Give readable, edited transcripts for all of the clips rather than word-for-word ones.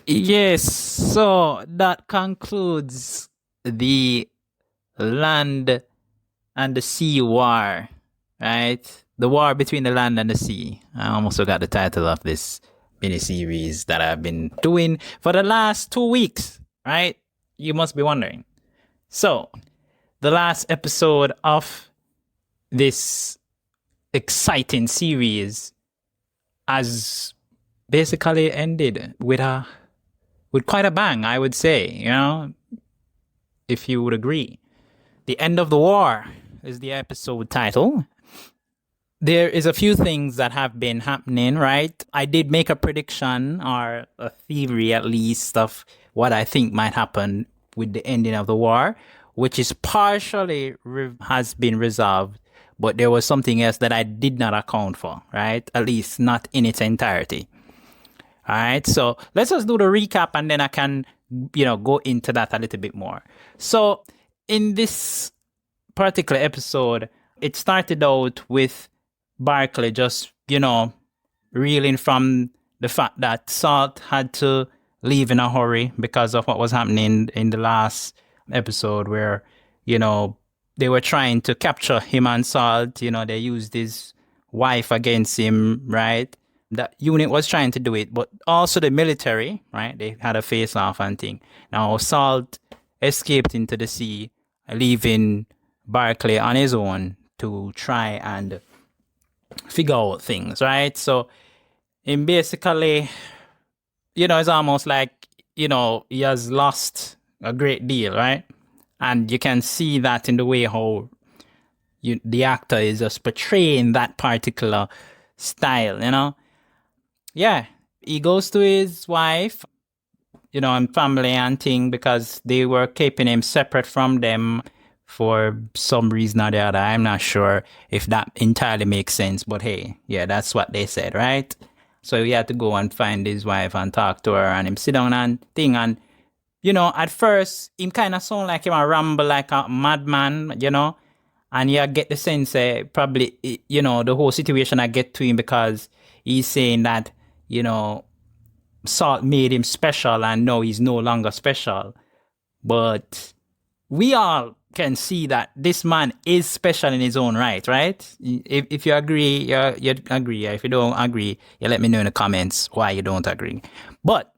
Yes, so that concludes the land and the sea war, right? The war between the land and the sea. I almost forgot the title of this mini series that I've been doing for the last 2 weeks, right? You must be wondering. So, the last episode of this exciting series has basically ended with quite a bang, I would say, if you would agree. The End of the War is the episode title. There is a few things that have been happening, right? I did make a prediction or a theory at least of what I think might happen with the ending of the war, which is partially has been resolved, but there was something else that I did not account for, right? At least not in its entirety. All right, so let's just do the recap and then I can, go into that a little bit more. So in this particular episode, it started out with Barclay just, reeling from the fact that Salt had to leave in a hurry because of what was happening in the last episode where, they were trying to capture him and Salt. They used his wife against him, right? That unit was trying to do it, but also the military, right? They had a face-off and thing. Now, Salt escaped into the sea, leaving Barclay on his own to try and figure out things, right? So, in basically, it's almost like, he has lost a great deal, right? And you can see that in the way how the actor is just portraying that particular style, Yeah, he goes to his wife, and family and thing because they were keeping him separate from them for some reason or the other. I'm not sure if that entirely makes sense, but hey, yeah, that's what they said, right? So he had to go and find his wife and talk to her and him sit down and thing. And, at first, him kind of sound like him a ramble like a madman, and you get the sense probably, the whole situation I get to him because he's saying that, Salt made him special and now he's no longer special. But we all can see that this man is special in his own right? If you agree, you agree. If you don't agree, you let me know in the comments why you don't agree. But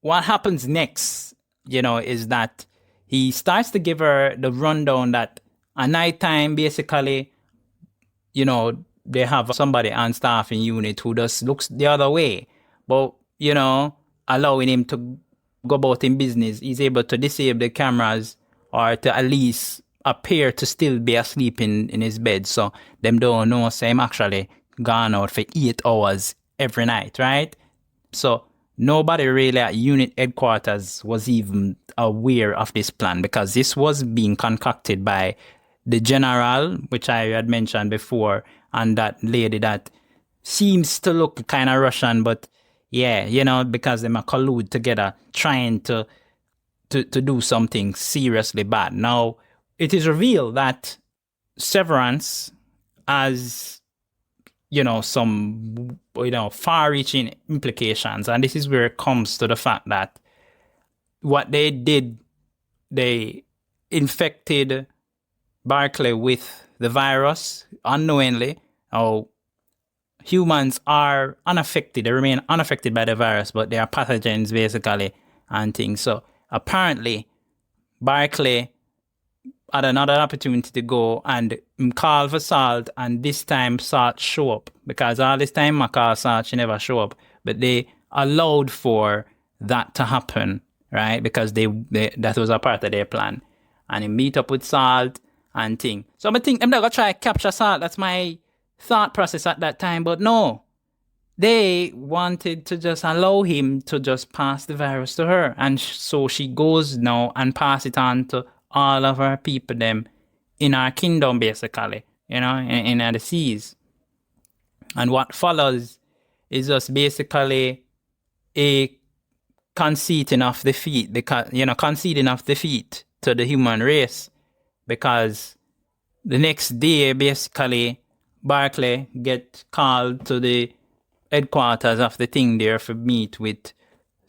what happens next, is that he starts to give her the rundown that at nighttime, basically, they have somebody on staff in unit who just looks the other way. But, allowing him to go about in business, he's able to disable the cameras or to at least appear to still be asleep in his bed. So them don't know, say him actually gone out for 8 hours every night, right? So nobody really at unit headquarters was even aware of this plan because this was being concocted by the general, which I had mentioned before, and that lady that seems to look kind of Russian, but yeah, because they might collude together trying to do something seriously bad. Now, it is revealed that Severance has, some, far-reaching implications. And this is where it comes to the fact that what they did, they infected Barclay with the virus unknowingly. Humans are unaffected. They remain unaffected by the virus, but they are pathogens basically and things. So apparently, Barclay had another opportunity to go and call for Salt, and this time Salt show up because all this time I call Salt, she never show up. But they allowed for that to happen, right? Because they that was a part of their plan, and he meet up with Salt and thing. So I think I'm not gonna try to capture Salt. That's my thought process at that time, but no. They wanted to just allow him to just pass the virus to her. And so she goes now and pass it on to all of her people, them in our kingdom, basically, in the seas. And what follows is just basically a conceding of defeat, because, conceding of defeat to the human race. Because the next day, basically, Barclay get called to the headquarters of the thing there for meet with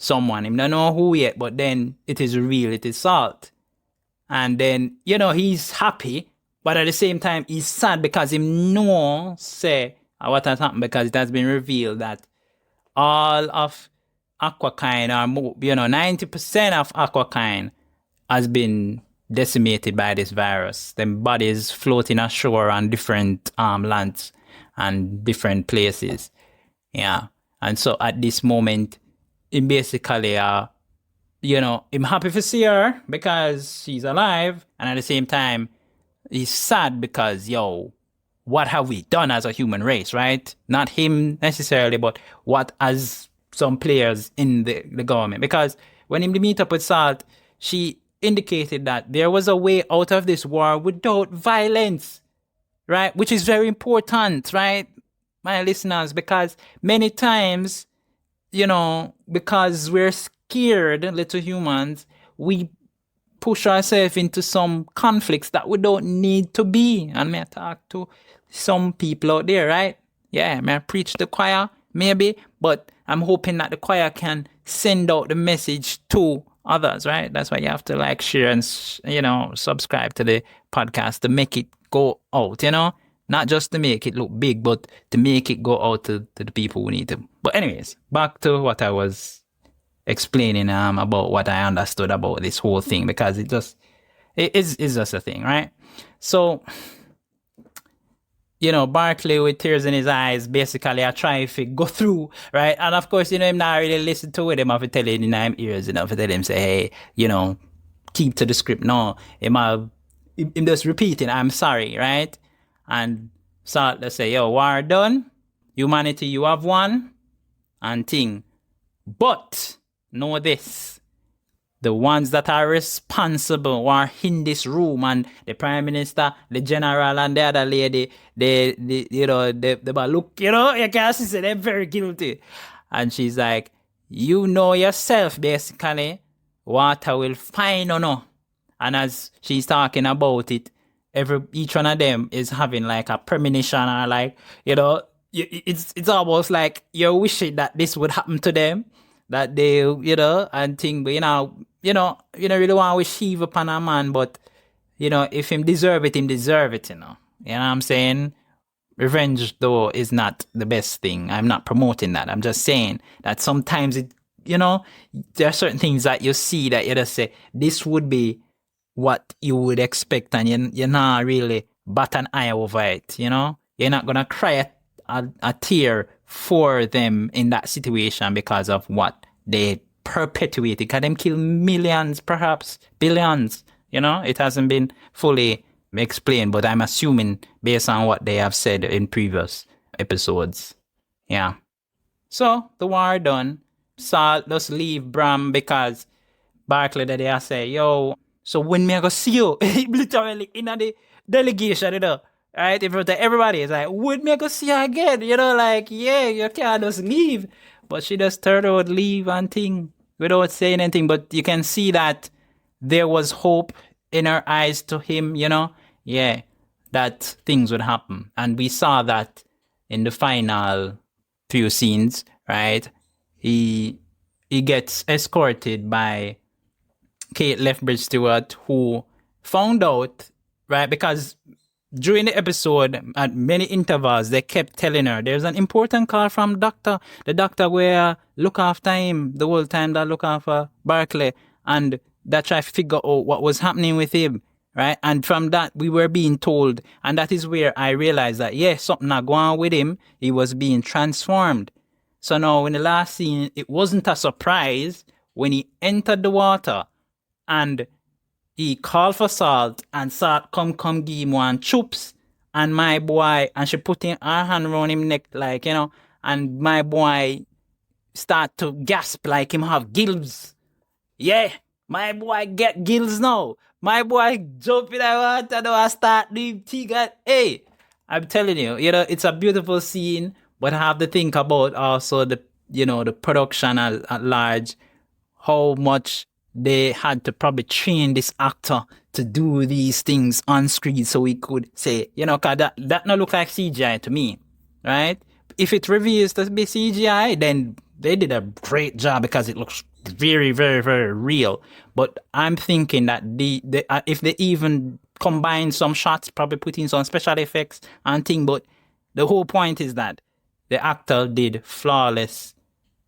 someone. Him don't know who yet, but then it is revealed it is Salt. And then, he's happy, but at the same time, he's sad because him know, say, what has happened, because it has been revealed that all of Aquakind, or 90% of Aquakind has been decimated by this virus. Them bodies floating ashore on different lands and different places. Yeah. And so at this moment, him basically I'm happy to see her because she's alive, and at the same time, he's sad because, what have we done as a human race, right? Not him necessarily, but what as some players in the government. Because when he meet up with Salt, she indicated that there was a way out of this war without violence, right? Which is very important, right, my listeners? Because many times, because we're scared, little humans, we push ourselves into some conflicts that we don't need to be. And may I talk to some people out there, right? Yeah, may I preach the choir? Maybe, but I'm hoping that the choir can send out the message to others, right? That's why you have to like, share, and subscribe to the podcast to make it go out, not just to make it look big, but to make it go out to the people who need to. But anyways, back to what I was explaining about what I understood about this whole thing, because it is just a thing, right? So, Barclay with tears in his eyes, basically I try to go through, right? And of course, him not really listen to it. Him have to tell him in his ears, for tell him, say, hey, keep to the script. No, him just repeating, I'm sorry, right? And so let's say, war done, humanity, you have won, and thing. But know this, the ones that are responsible are in this room, and the Prime Minister, the General, and the other lady, they look, you can see they're very guilty. And she's like, yourself, basically, what I will find or no. And as she's talking about it, each one of them is having like a premonition, or like, it's almost like you're wishing that this would happen to them, that they, and think, but you don't really want to wish evil upon a man, but if him deserve it, you know what I'm saying? Revenge, though, is not the best thing. I'm not promoting that. I'm just saying that sometimes it, there are certain things that you see that you just say, this would be what you would expect, and you're not really bat an eye over it, You're not going to cry a tear for them in that situation because of what they perpetuated. Because them kill millions, perhaps billions, It hasn't been fully explained, but I'm assuming based on what they have said in previous episodes. Yeah. So, the war done. Salt just leave Bram because Barclay that they say, so when me I go see you, literally in the delegation, right? In front of everybody, it's like, when me I go see you again? Like, yeah, you can't just leave. But she just turned out leave and thing without saying anything. But you can see that there was hope in her eyes to him, yeah, that things would happen. And we saw that in the final few scenes, right? He gets escorted by Kate Lethbridge Stewart, who found out, right, because during the episode, at many intervals, they kept telling her there's an important call from the doctor where look after him the whole time, that look after Barclay, and that try to figure out what was happening with him, right? And from that, we were being told, and that is where I realized that, something not going on with him. He was being transformed. So now, in the last scene, it wasn't a surprise when he entered the water and he called for Salt, and Salt come give him one chups, and my boy, and she put her hand around him neck, like, and my boy start to gasp like him have gills. Yeah, my boy get gills now. My boy jump in the water now and start doing tiger. Hey, I'm telling you, it's a beautiful scene, but I have to think about also the production at large, how much they had to probably train this actor to do these things on screen so we could say, cause that not look like CGI to me, right? If it reveals to be CGI, then they did a great job because it looks very, very, very real. But I'm thinking that if they even combine some shots, probably put in some special effects and thing. But the whole point is that the actor did flawless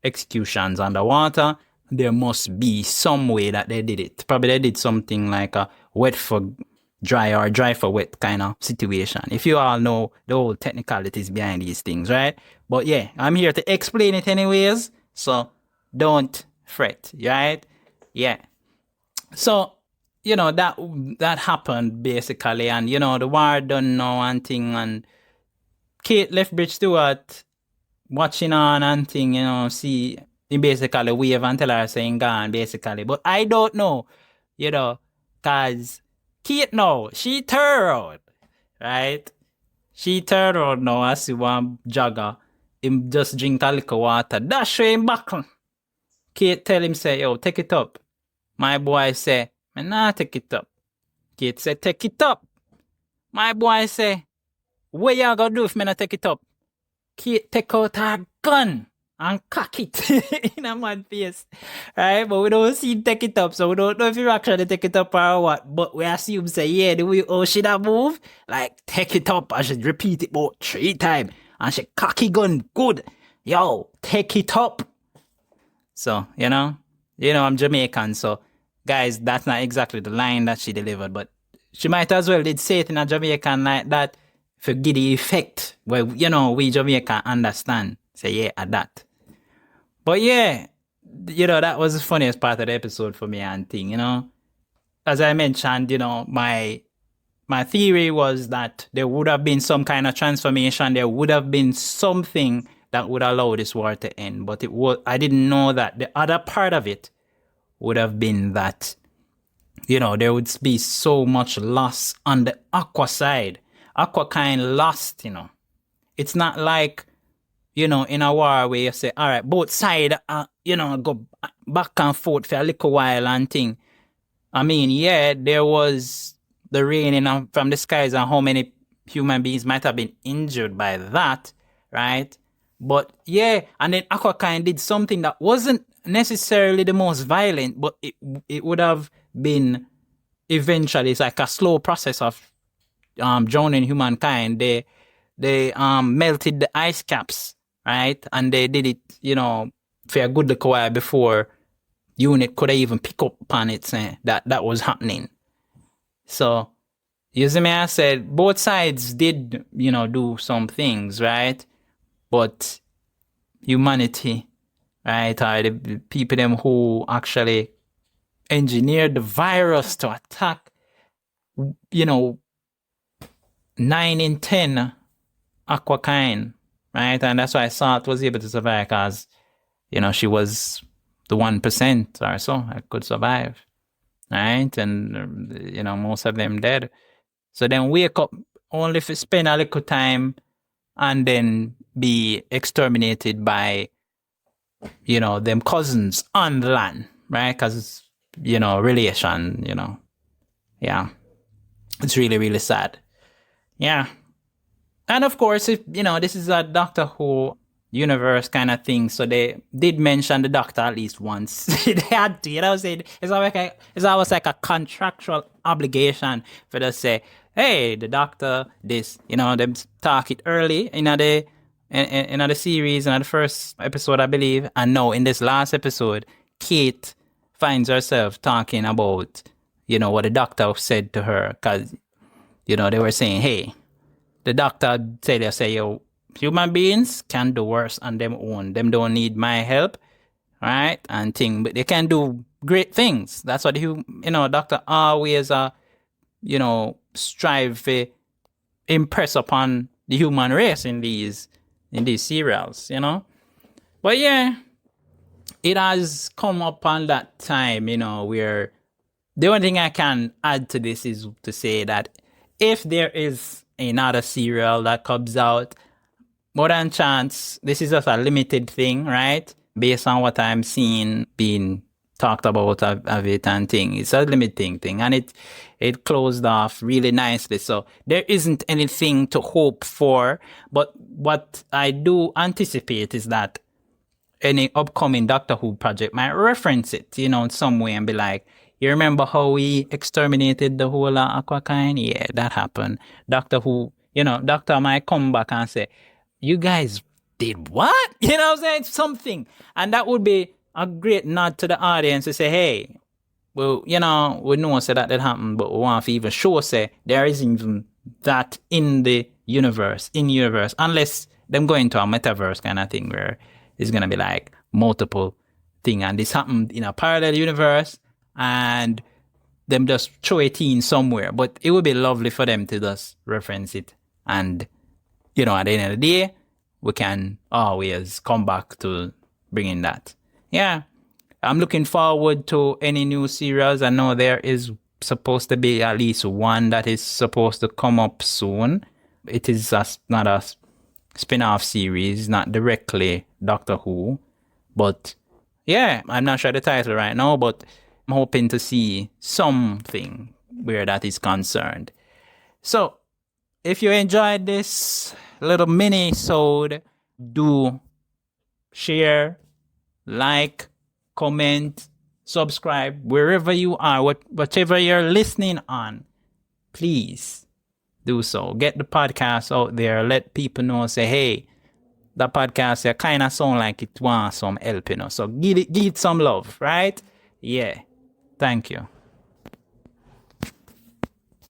executions underwater. There must be some way that they did it. Probably they did something like a wet for dry or dry for wet kind of situation. If you all know the whole technicalities behind these things, right? But yeah, I'm here to explain it anyways. So don't fret, right? Yeah. So, that happened basically, and the war done now and thing, and Kate left Bridge Stewart watching on and thing, see him basically wave and tell her saying gone basically. But I don't know, cause Kate now, she turned out, right? She turned out now. I see one jogger, him just drink a little water, dash him back. Kate tell him say, yo, take it up. My boy say, man, nah, take it up. Kate say, take it up. My boy say, what y'all gonna do if me not take it up? Kate take out her gun and cock it in a man's face. Right? But we don't see him take it up, so we don't know if he actually take it up or what. But we assume say, yeah, the way she that move, like take it up, and she repeat it about 3 times. And she cocky gun good. Yo, take it up. So, I'm Jamaican, so guys, that's not exactly the line that she delivered, but she might as well did say it in a Jamaican like that for give the effect where, we Jamaican understand. Say, yeah, at that. But yeah, that was the funniest part of the episode for me and thing, As I mentioned, my theory was that there would have been some kind of transformation. There would have been something that would allow this war to end. But I didn't know that the other part of it would have been that, there would be so much loss on the Aqua side. Aqua kind lost, It's not like, in a war where you say, all right, both sides, go back and forth for a little while and thing. I mean, yeah, there was the raining from the skies and how many human beings might have been injured by that, right? But yeah, and then Aquakind did something that wasn't necessarily the most violent, but it would have been eventually, it's like a slow process of drowning humankind. They melted the ice caps, right? And they did it, for a good little while before unit could even pick up on it, saying that was happening. So, you see me, I said both sides did, do some things, right? But humanity, right, are the people them who actually engineered the virus to attack, 9 in 10 Aquakind, right? And that's why Salt was able to survive, because, she was the 1% or so that could survive, right? And, most of them dead. So then wake up only to spend a little time and then be exterminated by, them cousins on the land, right? Because, relation, yeah. It's really, really sad. Yeah. And of course, if, this is a Doctor Who universe kind of thing, so they did mention the Doctor at least once. They had to, saying it's almost like a contractual obligation for them to say, hey, the Doctor, this, them talk it early in the series, in the first episode, I believe. And now in this last episode, Kate finds herself talking about, what the Doctor said to her, because, they were saying, hey, the Doctor said, yo, human beings can do worse on them own. Them don't need my help, right? And thing, but they can do great things. That's what Doctor always, strive to impress upon the human race in these serials, But yeah, it has come upon that time, where the only thing I can add to this is to say that if there is another serial that comes out, more than chance, this is just a limited thing, right? Based on what I'm seeing being talked about of it and thing. It's a limiting thing, and it closed off really nicely. So there isn't anything to hope for. But what I do anticipate is that any upcoming Doctor Who project might reference it, in some way and be like, you remember how we exterminated the whole Aquakind? Yeah, that happened. Doctor Who, Doctor might come back and say, you guys did what? You know what I'm saying? Something. And that would be a great nod to the audience to say, hey, well, we know say that happened, but we want to even show say there is even that in the universe, unless them go into a metaverse kind of thing where it's going to be like multiple thing. And this happened in a parallel universe and them just throw it in somewhere. But it would be lovely for them to just reference it. And, at the end of the day, we can always come back to bringing that. Yeah. I'm looking forward to any new series. I know there is supposed to be at least one that is supposed to come up soon. It is not a spin-off series, not directly Doctor Who. But yeah, I'm not sure the title right now, but I'm hoping to see something where that is concerned. So, if you enjoyed this little mini-sode, do share, like, comment, subscribe, wherever you are, whatever you're listening on, please do so. Get the podcast out there. Let people know, say, hey, the podcast kind of sound like it wants some help, So give it some love, right? Yeah. Thank you.